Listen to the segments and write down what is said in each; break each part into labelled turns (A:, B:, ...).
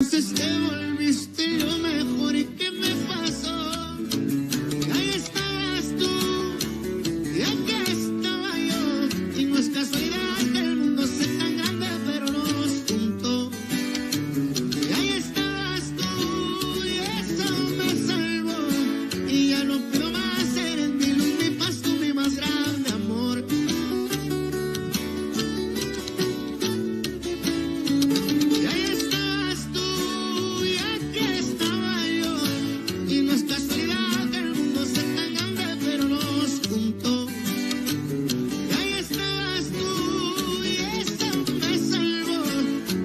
A: Entonces te volviste lo mejor y qué me pasó. Ahí estabas tú y aquí estaba yo. Y no es casualidad que el mundo sea tan grande, pero nos juntó. Y ahí estabas tú y eso me salvó. Y ya no puedo más, eres mi luz, mi paz, tú mi más grande amor. Y ahí estabas tú y aquí estaba yo. Y no es casualidad que el mundo sea tan grande, pero nos juntó. Y ahí estabas tú y eso me salvó.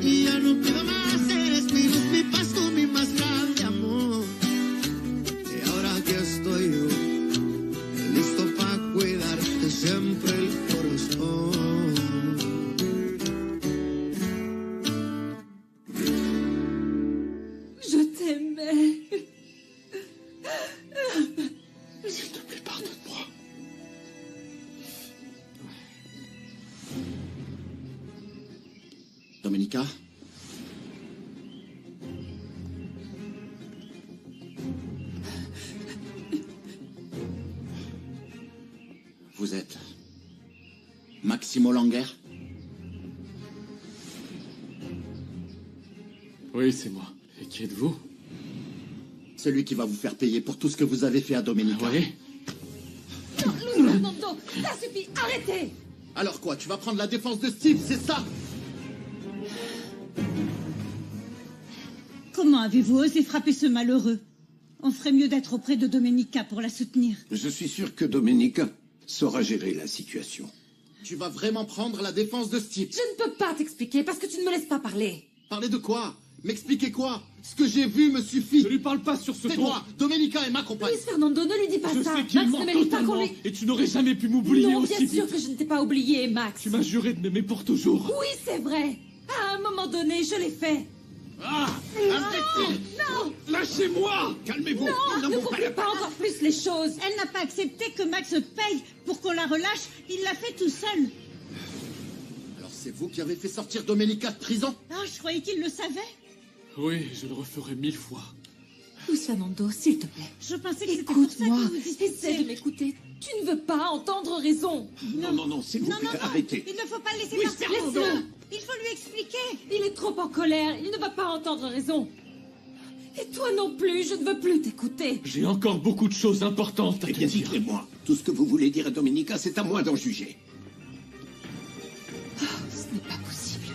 A: Y ya no puedo más, eres mi luz, mi paz, tú mi más grande amor. Y ahora que estoy yo, listo para cuidarte siempre el corazón.
B: Je t'aimais.
C: S'il te plaît, pardonne-moi. Domenica? Vous êtes Maximo Langer?
D: Oui, c'est moi. Et qui êtes-vous?
C: Celui qui va vous faire payer pour tout ce que vous avez fait à Domenica.
D: Oui.
B: Non, Luis Fernando, ça suffit, arrêtez.
C: Alors quoi, tu vas prendre la défense de Steve, c'est ça?
E: Comment avez-vous osé frapper ce malheureux? On ferait mieux d'être auprès de Domenica pour la soutenir.
F: Je suis sûr que Domenica saura gérer la situation.
C: Tu vas vraiment prendre la défense de Steve?
B: Je ne peux pas t'expliquer parce que tu ne me laisses pas parler.
C: Parler de quoi? M'expliquer quoi? Ce que j'ai vu me suffit.
D: Ne lui parle pas sur ce ton.
C: Tais-toi, Domenica est ma compagne.
B: Luis Fernando, ne lui dis pas
D: Je
B: ça.
D: sais qu'il
B: Max
D: ment
B: ne mérite pas qu'on
D: totalement.
B: lui...
D: Et tu n'aurais jamais pu m'oublier
B: Non,
D: aussi
B: bien sûr
D: vite.
B: que je ne t'ai pas oublié, Max.
D: Tu m'as juré de m'aimer pour toujours.
B: Oui, c'est vrai. À un moment donné, je l'ai fait.
C: Ah, imbécile!
B: Non,
D: Lâchez-moi!
C: Calmez-vous. Ils
B: non,
C: n'en
B: ne
C: vont pas
B: complique pas encore plus les choses.
E: Elle n'a pas accepté que Max paye pour qu'on la relâche. Il l'a fait tout seul.
C: Alors c'est vous qui avez fait sortir Domenica de prison?
E: Ah, je croyais qu'il le savait.
D: Oui, je le referai 1000 fois.
B: Luis Fernando, s'il te plaît.
E: Je pensais que c'était pour ça
B: Écoute-moi.
E: que vous
B: Essaie de
E: disputiez.
B: m'écouter. Tu ne veux pas entendre raison.
F: Non, s'il vous
E: Non,
F: plaît,
E: non, non.
F: arrêtez.
E: Il ne faut pas le laisser
B: Luis
E: partir.
B: Fernando.
E: Il faut lui expliquer.
B: Il est trop en colère. Il ne va pas entendre raison. Et toi non plus, je ne veux plus t'écouter.
D: J'ai encore beaucoup de choses importantes à
F: Eh
D: te
F: bien,
D: dire.
F: dites-moi. Tout ce que vous voulez dire à Domenica, c'est à moi d'en juger.
B: Ce n'est pas possible.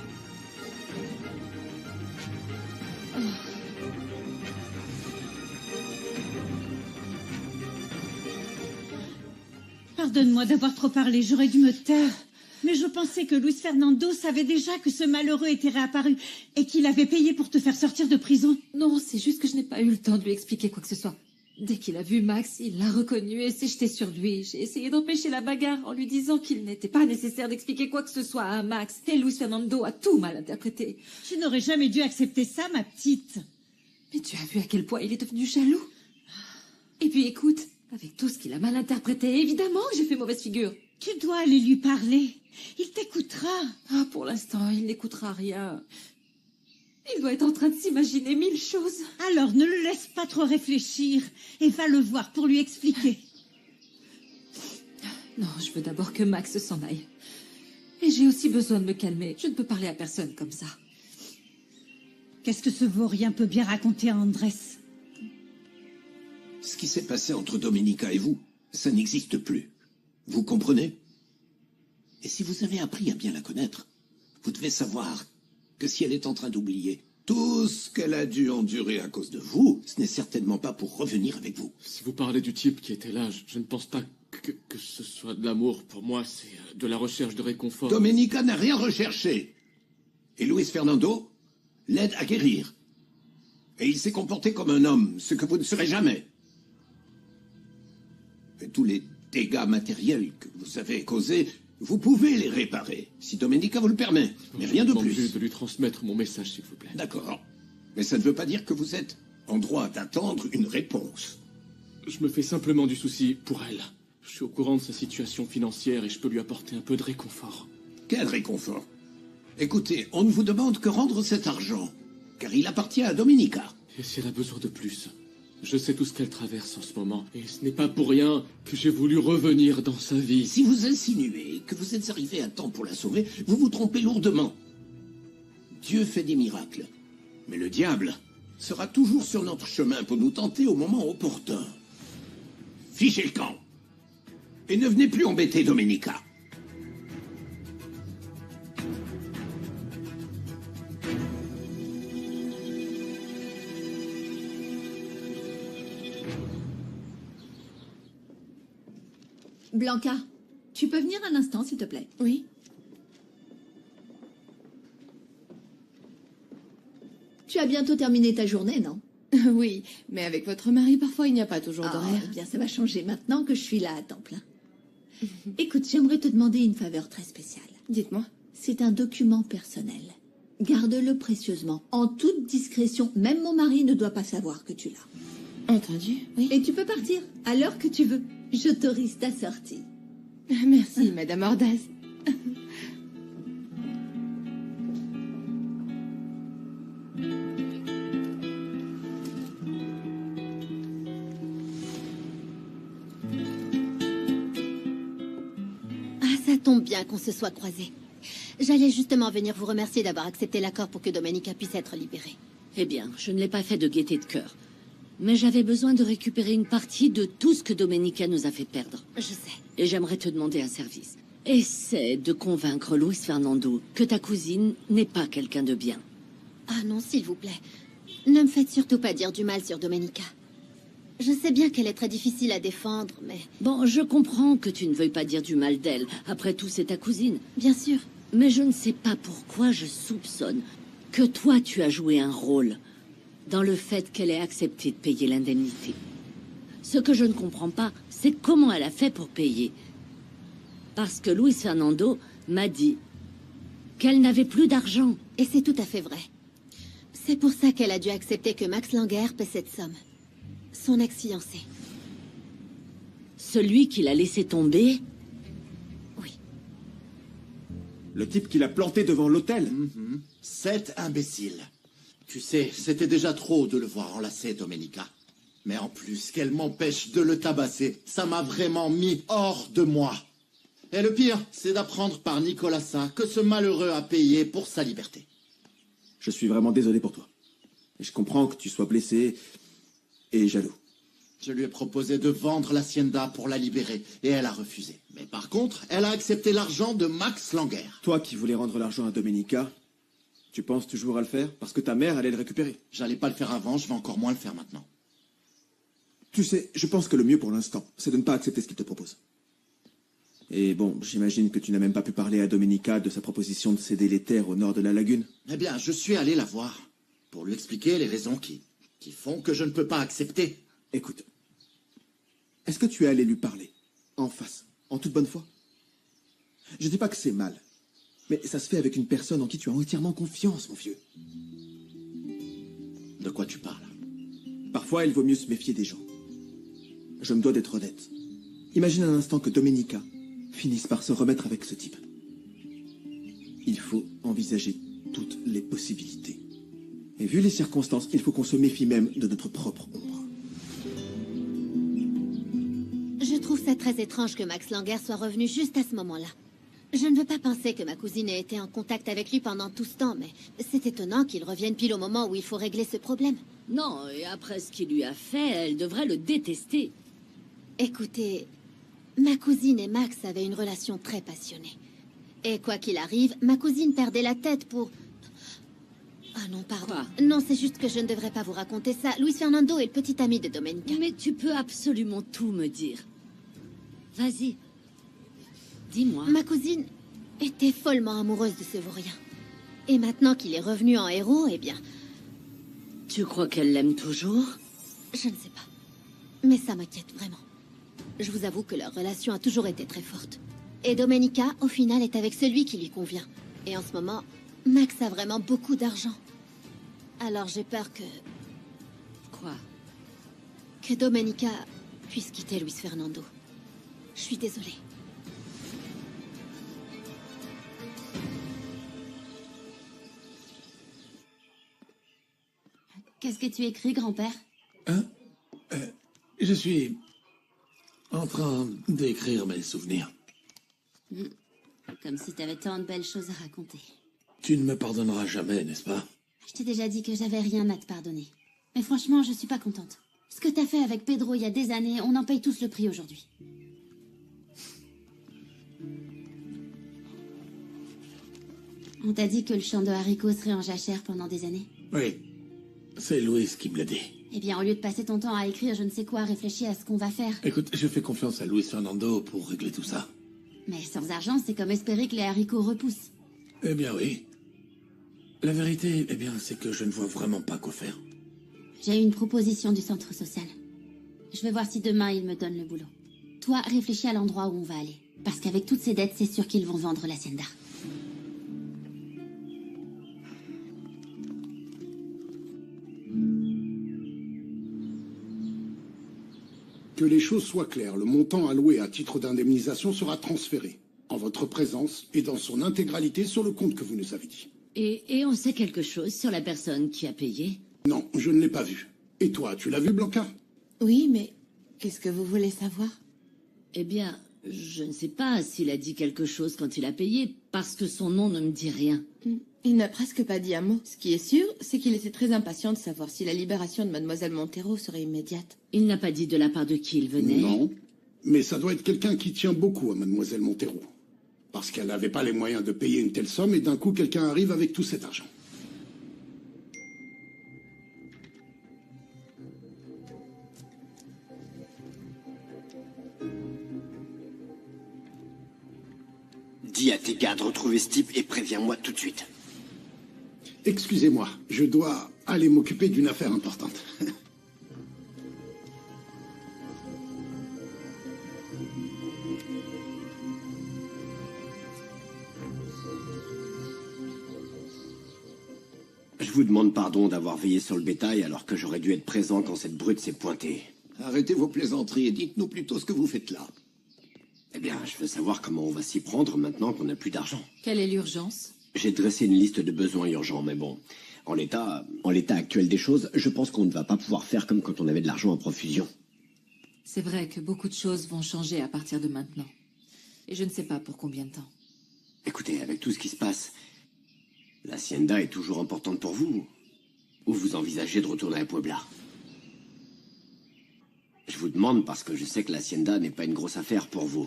E: Pardonne-moi d'avoir trop parlé, j'aurais dû me taire. Mais je pensais que Luis Fernando savait déjà que ce malheureux était réapparu et qu'il avait payé pour te faire sortir de prison.
B: Non, c'est juste que je n'ai pas eu le temps de lui expliquer quoi que ce soit. Dès qu'il a vu Max, il l'a reconnu et s'est jeté sur lui. J'ai essayé d'empêcher la bagarre en lui disant qu'il n'était pas nécessaire d'expliquer quoi que ce soit à Max. Et Luis Fernando a tout mal interprété.
E: Tu n'aurais jamais dû accepter ça, ma petite.
B: Mais tu as vu à quel point il est devenu jaloux. Et puis écoute, avec tout ce qu'il a mal interprété, évidemment que j'ai fait mauvaise figure.
E: Tu dois aller lui parler. Il t'écoutera.
B: Ah, pour l'instant, il n'écoutera rien. Il doit être en train de s'imaginer 1000 choses.
E: Alors ne le laisse pas trop réfléchir et va le voir pour lui expliquer.
B: Non, je veux d'abord que Max s'en aille. Et j'ai aussi besoin de me calmer. Je ne peux parler à personne comme ça.
E: Qu'est-ce que ce vaurien peut bien raconter à Andrés?
F: Ce qui s'est passé entre Domenica et vous, ça n'existe plus. Vous comprenez? Et si vous avez appris à bien la connaître, vous devez savoir que si elle est en train d'oublier tout ce qu'elle a dû endurer à cause de vous, ce n'est certainement pas pour revenir avec vous.
D: Si vous parlez du type qui était là, je ne pense pas que ce soit de l'amour. Pour moi, c'est de la recherche de réconfort.
F: Domenica n'a rien recherché. Et Luis Fernando l'aide à guérir. Et il s'est comporté comme un homme, ce que vous ne serez jamais. Et tous les dégâts matériels que vous avez causés, vous pouvez les réparer, si Domenica vous le permet. Mais rien de
D: Je vous demande
F: plus.
D: juste de lui transmettre mon message, s'il vous plaît.
F: D'accord. Mais ça ne veut pas dire que vous êtes en droit d'attendre une réponse.
D: Je me fais simplement du souci pour elle. Je suis au courant de sa situation financière et je peux lui apporter un peu de réconfort.
F: Quel réconfort. Écoutez, on ne vous demande que rendre cet argent. car il appartient à Dominica.
D: Et si elle a besoin de plus? Je sais tout ce qu'elle traverse en ce moment, et ce n'est pas pour rien que j'ai voulu revenir dans sa vie.
F: Si vous insinuez que vous êtes arrivé à temps pour la sauver, vous vous trompez lourdement. Dieu fait des miracles, mais le diable sera toujours sur notre chemin pour nous tenter au moment opportun. Fichez le camp, et ne venez plus embêter Dominica.
G: Blanca, tu peux venir un instant, s'il te plaît?
H: Oui.
G: Tu as bientôt terminé ta journée, non?
H: Oui, mais avec votre mari, parfois, il n'y a pas toujours
G: Ah,
H: d'horaire.
G: eh bien, ça va changer maintenant que je suis là à temps plein. Écoute, j'aimerais te demander une faveur très spéciale.
H: Dites-moi.
G: C'est un document personnel. Garde-le précieusement, en toute discrétion. Même mon mari ne doit pas savoir que tu l'as.
H: Entendu, oui.
G: Et tu peux partir à l'heure que tu veux. J'autorise ta sortie.
H: Merci, Madame Ordaz.
I: Ah, ça tombe bien qu'on se soit croisés. J'allais justement venir vous remercier d'avoir accepté l'accord pour que Domenica puisse être libérée.
J: Eh bien, je ne l'ai pas fait de gaieté de cœur. Mais j'avais besoin de récupérer une partie de tout ce que Domenica nous a fait perdre.
I: Je sais.
J: Et j'aimerais te demander un service. Essaie de convaincre Luis Fernando que ta cousine n'est pas quelqu'un de bien.
I: Ah non, s'il vous plaît. Ne me faites surtout pas dire du mal sur Domenica. Je sais bien qu'elle est très difficile à défendre, mais...
J: Bon, je comprends que tu ne veuilles pas dire du mal d'elle. Après tout, c'est ta cousine.
I: Bien sûr.
J: Mais je ne sais pas pourquoi je soupçonne que toi, tu as joué un rôle dans le fait qu'elle ait accepté de payer l'indemnité. Ce que je ne comprends pas, c'est comment elle a fait pour payer. Parce que Luis Fernando m'a dit qu'elle n'avait plus d'argent.
I: Et c'est tout à fait vrai. C'est pour ça qu'elle a dû accepter que Max Langer paie cette somme. Son ex-fiancé.
J: Celui qui l'a laissé tomber?
I: Oui.
K: Le type qui l'a planté devant l'hôtel.
C: Cet imbécile. Tu sais, c'était déjà trop de le voir enlacé, Domenica. Mais en plus, qu'elle m'empêche de le tabasser, ça m'a vraiment mis hors de moi. Et le pire, c'est d'apprendre par Nicolasa que ce malheureux a payé pour sa liberté.
K: Je suis vraiment désolé pour toi. Et je comprends que tu sois blessé et jaloux.
C: Je lui ai proposé de vendre l'hacienda pour la libérer, et elle a refusé. Mais par contre, elle a accepté l'argent de Max Langer.
K: Toi qui voulais rendre l'argent à Domenica, tu penses toujours à le faire parce que ta mère allait le récupérer.
C: J'allais pas le faire avant, je vais encore moins le faire maintenant.
K: Tu sais, je pense que le mieux pour l'instant, c'est de ne pas accepter ce qu'il te propose. Et bon, j'imagine que tu n'as même pas pu parler à Domenica de sa proposition de céder les terres au nord de la lagune.
C: Eh bien, je suis allé la voir, pour lui expliquer les raisons qui font que je ne peux pas accepter.
K: Écoute, est-ce que tu es allé lui parler, en face, en toute bonne foi? Je dis pas que c'est mal, mais ça se fait avec une personne en qui tu as entièrement confiance, mon vieux.
C: De quoi tu parles?
K: Parfois, il vaut mieux se méfier des gens. Je me dois d'être honnête. Imagine un instant que Domenica finisse par se remettre avec ce type. Il faut envisager toutes les possibilités. Et vu les circonstances, il faut qu'on se méfie même de notre propre ombre.
I: Je trouve ça très étrange que Max Langer soit revenu juste à ce moment-là. Je ne veux pas penser que ma cousine ait été en contact avec lui pendant tout ce temps, mais c'est étonnant qu'il revienne pile au moment où il faut régler ce problème.
J: Non, et après ce qu'il lui a fait, elle devrait le détester.
I: Écoutez, ma cousine et Max avaient une relation très passionnée. Et quoi qu'il arrive, ma cousine perdait la tête pour... Ah non, pardon.
J: Quoi?
I: Non, c'est juste que je ne devrais pas vous raconter ça. Luis Fernando est le petit ami de Domenica.
J: Mais tu peux absolument tout me dire. Vas-y. Dis-moi.
I: Ma cousine était follement amoureuse de ce vaurien. Et maintenant qu'il est revenu en héros, eh bien...
J: Tu crois qu'elle l'aime toujours?
I: Je ne sais pas. Mais ça m'inquiète vraiment. Je vous avoue que leur relation a toujours été très forte. Et Domenica, au final, est avec celui qui lui convient. Et en ce moment, Max a vraiment beaucoup d'argent. Alors j'ai peur que...
J: Quoi?
I: Que Domenica puisse quitter Luis Fernando. Je suis désolée. Qu'est-ce que tu écris, grand-père?
F: Je suis en train d'écrire mes souvenirs.
I: Comme si t'avais tant de belles choses à raconter.
F: Tu ne me pardonneras jamais, n'est-ce pas?
I: Je t'ai déjà dit que j'avais rien à te pardonner. Mais franchement, je suis pas contente. Ce que t'as fait avec Pedro il y a des années, on en paye tous le prix aujourd'hui. On t'a dit que le champ de haricots serait en jachère pendant des années?
F: Oui. C'est Louise qui me l'a dit.
I: Eh bien, au lieu de passer ton temps à écrire je ne sais quoi, réfléchis à ce qu'on va faire.
F: Écoute, je fais confiance à Luis Fernando pour régler tout ça.
I: Mais sans argent, c'est comme espérer que les haricots repoussent.
F: Eh bien oui. La vérité, c'est que je ne vois vraiment pas quoi faire.
I: J'ai eu une proposition du centre social. Je vais voir si demain ils me donnent le boulot. Toi, réfléchis à l'endroit où on va aller. Parce qu'avec toutes ces dettes, c'est sûr qu'ils vont vendre l'hacienda.
L: Que les choses soient claires, le montant alloué à titre d'indemnisation sera transféré, en votre présence et dans son intégralité sur le compte que vous nous avez dit.
J: Et on sait quelque chose sur la personne qui a payé?
L: Non, je ne l'ai pas vu. Et toi, tu l'as vu, Blanca?
H: Oui, mais qu'est-ce que vous voulez savoir?
J: Eh bien, je ne sais pas s'il a dit quelque chose quand il a payé, parce que son nom ne me dit rien.
H: Il n'a presque pas dit un mot. Ce qui est sûr, c'est qu'il était très impatient de savoir si la libération de Mademoiselle Montero serait immédiate.
J: Il n'a pas dit de la part de qui il venait?
L: Non, mais ça doit être quelqu'un qui tient beaucoup à Mademoiselle Montero. Parce qu'elle n'avait pas les moyens de payer une telle somme et d'un coup quelqu'un arrive avec tout cet argent.
M: Dis à tes gars de retrouver ce type et préviens-moi tout de suite.
L: Excusez-moi, je dois aller m'occuper d'une affaire importante.
M: Je vous demande pardon d'avoir veillé sur le bétail alors que j'aurais dû être présent quand cette brute s'est pointée.
F: Arrêtez vos plaisanteries et dites-nous plutôt ce que vous faites là.
M: Eh bien, je veux savoir comment on va s'y prendre maintenant qu'on n'a plus d'argent.
B: Quelle est l'urgence?
M: J'ai dressé une liste de besoins urgents, mais bon, en l'état actuel des choses, je pense qu'on ne va pas pouvoir faire comme quand on avait de l'argent en profusion.
B: C'est vrai que beaucoup de choses vont changer à partir de maintenant. Et je ne sais pas pour combien de temps.
M: Écoutez, avec tout ce qui se passe, l'hacienda est toujours importante pour vous. Ou vous envisagez de retourner à Puebla? Je vous demande parce que je sais que l'hacienda n'est pas une grosse affaire pour vous.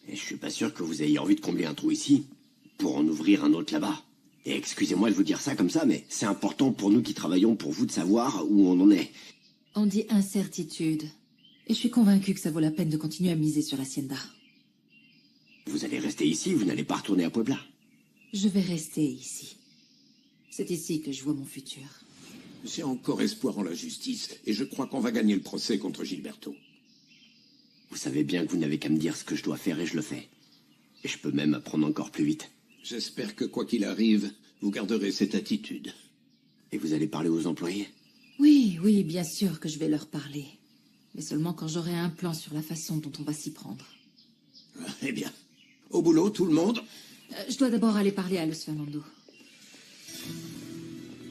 M: Et je suis pas sûr que vous ayez envie de combler un trou ici pour en ouvrir un autre là-bas. Et excusez-moi de vous dire ça comme ça, mais c'est important pour nous qui travaillons pour vous de savoir où on en est.
B: On dit incertitude. Et je suis convaincue que ça vaut la peine de continuer à miser sur l'hacienda.
M: Vous allez rester ici, vous n'allez pas retourner à Puebla?
B: Je vais rester ici. C'est ici que je vois mon futur.
F: J'ai encore espoir en la justice, et je crois qu'on va gagner le procès contre Gilberto.
M: Vous savez bien que vous n'avez qu'à me dire ce que je dois faire et je le fais. Et je peux même apprendre encore plus vite.
F: J'espère que quoi qu'il arrive, vous garderez cette attitude.
M: Et vous allez parler aux employés?
B: Oui, bien sûr que je vais leur parler. Mais seulement quand j'aurai un plan sur la façon dont on va s'y prendre.
F: Eh bien, au boulot, tout le monde?
B: Je dois d'abord aller parler à Luis Fernando.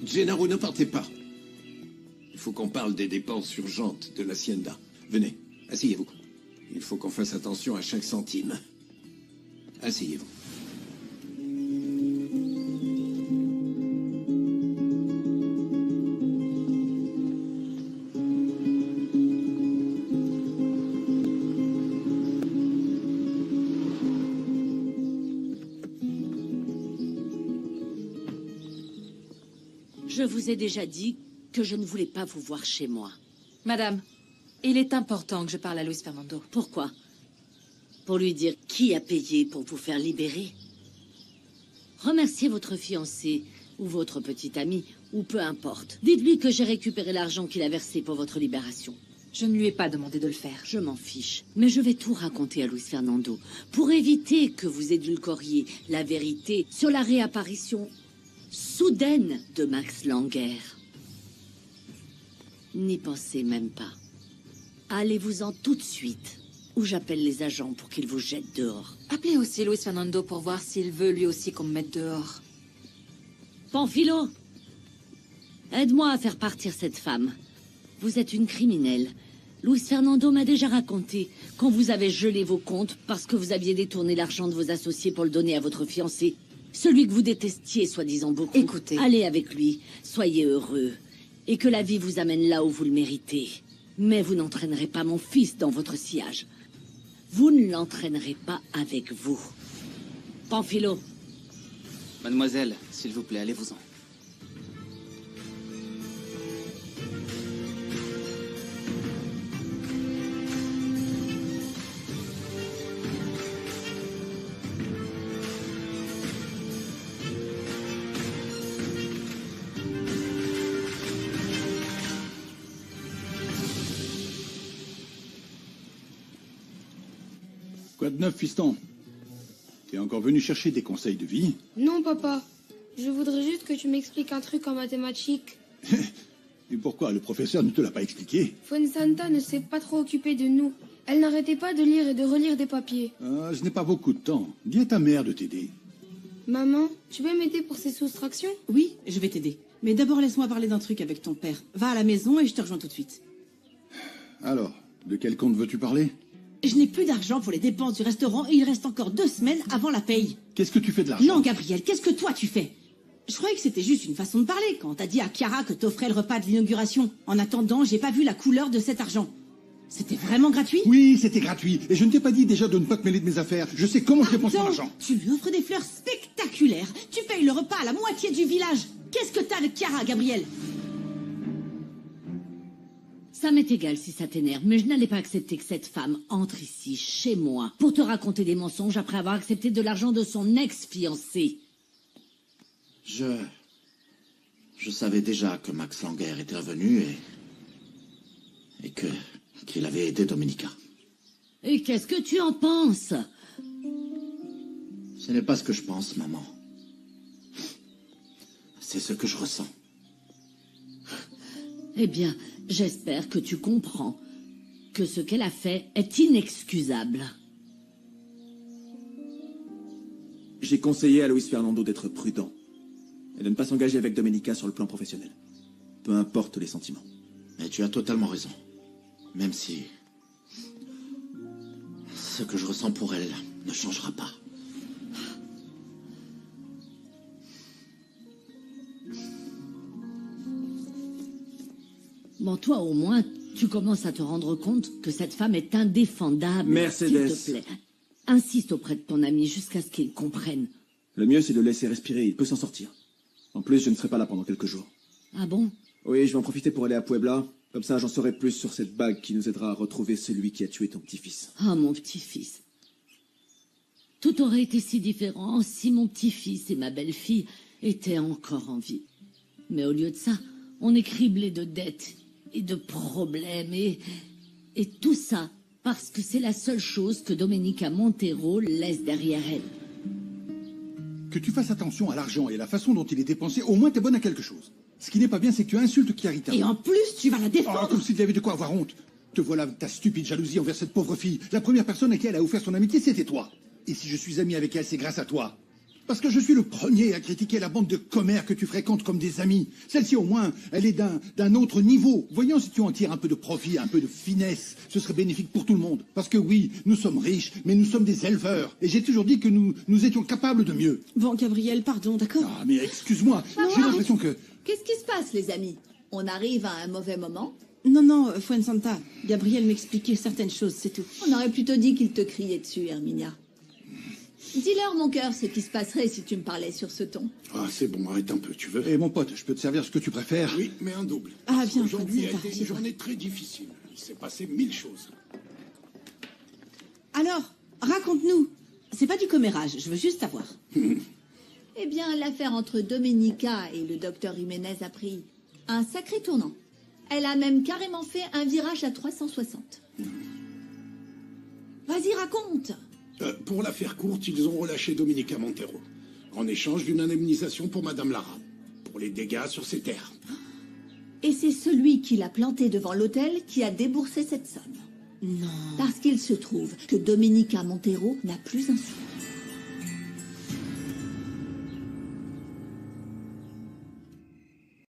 F: Gennaro, ne partez pas. Il faut qu'on parle des dépenses urgentes de l'hacienda. Venez, asseyez-vous. Il faut qu'on fasse attention à chaque centime. Asseyez-vous.
J: Je vous ai déjà dit que je ne voulais pas vous voir chez moi.
B: Madame, il est important que je parle à Luis Fernando.
J: Pourquoi? Pour lui dire qui a payé pour vous faire libérer? Remerciez votre fiancé, ou votre petit ami, ou peu importe. Dites-lui que j'ai récupéré l'argent qu'il a versé pour votre libération.
B: Je ne lui ai pas demandé de le faire.
J: Je m'en fiche. Mais je vais tout raconter à Luis Fernando, pour éviter que vous édulcoriez la vérité sur la réapparition soudaine de Max Langer. N'y pensez même pas. Allez-vous-en tout de suite, ou j'appelle les agents pour qu'ils vous jettent dehors.
B: Appelez aussi Luis Fernando pour voir s'il veut lui aussi qu'on me mette dehors.
J: Panfilo! Aide-moi à faire partir cette femme. Vous êtes une criminelle. Luis Fernando m'a déjà raconté quand vous avez gelé vos comptes parce que vous aviez détourné l'argent de vos associés pour le donner à votre fiancé. Celui que vous détestiez, soi-disant beaucoup.
N: Écoutez.
J: Allez avec lui, soyez heureux. Et que la vie vous amène là où vous le méritez. Mais vous n'entraînerez pas mon fils dans votre sillage. Vous ne l'entraînerez pas avec vous. Pamphilo.
N: Mademoiselle, s'il vous plaît, allez-vous-en.
O: Quoi de neuf, fiston? T'es encore venu chercher des conseils de vie?
P: Non, papa. Je voudrais juste que tu m'expliques un truc en mathématiques.
O: Et pourquoi? Le professeur ne te l'a pas expliqué?
P: Fuensanta ne s'est pas trop occupée de nous. Elle n'arrêtait pas de lire et de relire des papiers.
O: Ah, je n'ai pas beaucoup de temps. Dis à ta mère de t'aider.
P: Maman, tu peux m'aider pour ces soustractions?
Q: Oui, je vais t'aider. Mais d'abord, laisse-moi parler d'un truc avec ton père. Va à la maison et je te rejoins tout de suite.
O: Alors, de quel compte veux-tu parler?
Q: Je n'ai plus d'argent pour les dépenses du restaurant et il reste encore 2 semaines avant la paye.
O: Qu'est-ce que tu fais de l'argent?
Q: Non, Gabriel, qu'est-ce que toi tu fais? Je croyais que c'était juste une façon de parler quand t'as dit à Chiara que t'offrais le repas de l'inauguration. En attendant, j'ai pas vu la couleur de cet argent. C'était vraiment gratuit?
O: Oui, c'était gratuit. Et je ne t'ai pas dit déjà de ne pas te mêler de mes affaires. Je sais comment je dépense mon argent.
Q: Tu lui offres des fleurs spectaculaires. Tu payes le repas à la moitié du village. Qu'est-ce que t'as avec Chiara, Gabriel?
J: Ça m'est égal si ça t'énerve, mais je n'allais pas accepter que cette femme entre ici, chez moi, pour te raconter des mensonges après avoir accepté de l'argent de son ex-fiancé.
C: Je savais déjà que Max Langer était revenu et qu'il avait aidé Domenica.
J: Et qu'est-ce que tu en penses?
C: Ce n'est pas ce que je pense, maman. C'est ce que je ressens.
J: Eh bien, j'espère que tu comprends que ce qu'elle a fait est inexcusable.
K: J'ai conseillé à Luis Fernando d'être prudent et de ne pas s'engager avec Domenica sur le plan professionnel. Peu importe les sentiments.
C: Mais tu as totalement raison. Même si ce que je ressens pour elle ne changera pas.
J: Bon, toi, au moins, tu commences à te rendre compte que cette femme est indéfendable.
K: Mercedes.
J: S'il te plaît, insiste auprès de ton ami jusqu'à ce qu'il comprenne.
K: Le mieux, c'est de le laisser respirer. Il peut s'en sortir. En plus, je ne serai pas là pendant quelques jours.
J: Ah bon?
K: Oui, je vais en profiter pour aller à Puebla. Comme ça, j'en saurai plus sur cette bague qui nous aidera à retrouver celui qui a tué ton petit-fils.
J: Ah, mon petit-fils. Tout aurait été si différent si mon petit-fils et ma belle-fille étaient encore en vie. Mais au lieu de ça, on est criblé de dettes et de problèmes et tout ça parce que c'est la seule chose que Domenica Montero laisse derrière elle.
O: Que tu fasses attention à l'argent et à la façon dont il est dépensé, au moins t'es bonne à quelque chose. Ce qui n'est pas bien, c'est que tu insultes Chiarita.
Q: Et en plus, tu vas la défendre.
O: Oh, comme s'il y avait de quoi avoir honte. Te voilà avec ta stupide jalousie envers cette pauvre fille. La première personne à qui elle a offert son amitié, c'était toi. Et si je suis ami avec elle, c'est grâce à toi. Parce que je suis le premier à critiquer la bande de commères que tu fréquentes comme des amis. Celle-ci, au moins, elle est d'un autre niveau. Voyons si tu en tires un peu de profit, un peu de finesse. Ce serait bénéfique pour tout le monde. Parce que oui, nous sommes riches, mais nous sommes des éleveurs. Et j'ai toujours dit que nous étions capables de mieux.
Q: Bon, Gabriel, pardon, d'accord?
O: Ah, mais excuse-moi, j'ai l'impression que...
G: Qu'est-ce qui se passe, les amis? On arrive à un mauvais moment?
Q: Non, Fuensanta. Gabriel m'expliquait certaines choses, c'est tout.
G: On aurait plutôt dit qu'il te criait dessus, Herminia. Dis-leur, mon cœur, ce qui se passerait si tu me parlais sur ce ton.
L: Ah, c'est bon, arrête un peu, tu veux?
O: Eh, mon pote, je peux te servir ce que tu préfères?
L: Oui, mais un double.
Q: Ah, bien,
L: Aujourd'hui a
Q: Fuensanta,
L: été une journée très difficile. Il s'est passé 1000 choses.
Q: Alors, raconte-nous. C'est pas du commérage, je veux juste savoir.
G: Eh bien, l'affaire entre Domenica et le docteur Jiménez a pris un sacré tournant. Elle a même carrément fait un virage à 360. Vas-y, raconte.
L: Pour la faire courte, ils ont relâché Domenica Montero, en échange d'une indemnisation pour Madame Lara, pour les dégâts sur ses terres.
G: Et c'est celui qui l'a planté devant l'hôtel qui a déboursé cette somme.
Q: Non.
G: Parce qu'il se trouve que Domenica Montero n'a plus un sou.